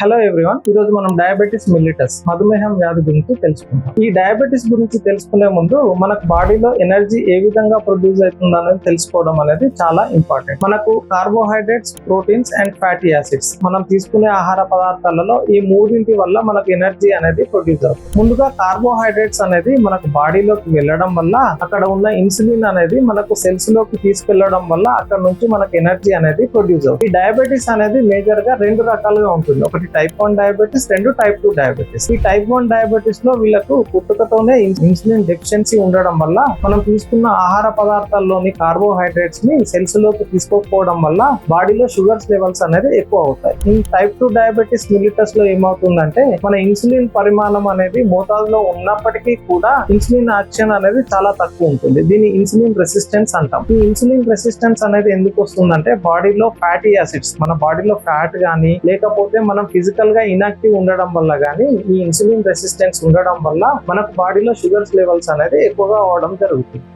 Hello everyone, ఈ రోజు మనం డయాబెటిస్ మిల్లిటస్ మధుమేహం వ్యాధి గురించి తెలుసుకుంటాం. ఈ డయాబెటిస్ గురించి తెలుసుకునే ముందు మనకు బాడీలో ఎనర్జీ ఏ విధంగా ప్రొడ్యూస్ అవుతుంది అనేది తెలుసుకోవడం అనేది చాలా ఇంపార్టెంట్. మనకు carbohydrates, proteins and fatty acids మనం తీసుకునే ఆహార పదార్థాలలో ఈ మూడింటి వల్ల మనకు ఎనర్జీ అనేది ప్రొడ్యూస్ అవుతుంది. ముందుగా కార్బోహైడ్రేట్స్ అనేది మనకు బాడీలోకి వెళ్ళడం వల్ల అక్కడ ఉన్న ఇన్సులిన్ అనేది మనకు సెల్స్ లోకి తీసుకెళ్లడం వల్ల అక్కడ నుంచి మనకు ఎనర్జీ అనేది ప్రొడ్యూస్ అవుతుంది. ఈ డయాబెటిస్ అనేది మేజర్ గా రెండు రకాలుగా ఉంటుంది. ఒకటి టైప్ 1 డయాబెటిస్, రెండు టైప్ 2 డయాబెటిస్. ఈ టైప్ 1 డయాబెటిస్ లో వీళ్ళకు పుట్టుకతోనే ఇన్సులిన్ డెఫిషియన్సీ ఉండడం వల్ల మనం తీసుకున్న ఆహార పదార్థాల్లోని కార్బోహైడ్రేట్స్ ని సెల్స్ లోకి తీసుకోకపోవడం వల్ల బాడీలో షుగర్స్ లెవెల్స్ అనేది ఎక్కువ అవుతాయి. ఈ టైప్ 2 డయాబెటిస్ మిలిటస్ లో ఏమవుతుందంటే మన ఇన్సులిన్ పరిమాణం అనేది మోతాదులో ఉన్నప్పటికీ కూడా ఇన్సులిన్ యాక్షన్ అనేది చాలా తక్కువ ఉంటుంది. దీన్ని ఇన్సులిన్ రెసిస్టెన్స్ అంటాం. ఈ ఇన్సులిన్ రెసిస్టెన్స్ అనేది ఎందుకు వస్తుందంటే బాడీలో ఫ్యాటీ యాసిడ్స్, మన బాడీలో ఫ్యాట్ గానీ లేకపోతే మనం ఫిజికల్ గా ఇన్యాక్టివ్ ఉండడం వల్ల గానీ ఈ ఇన్సులిన్ రెసిస్టెన్స్ ఉండడం వల్ల మనకు బాడీలో షుగర్స్ లెవెల్స్ అనేది ఎక్కువగా అవడం జరుగుతుంది.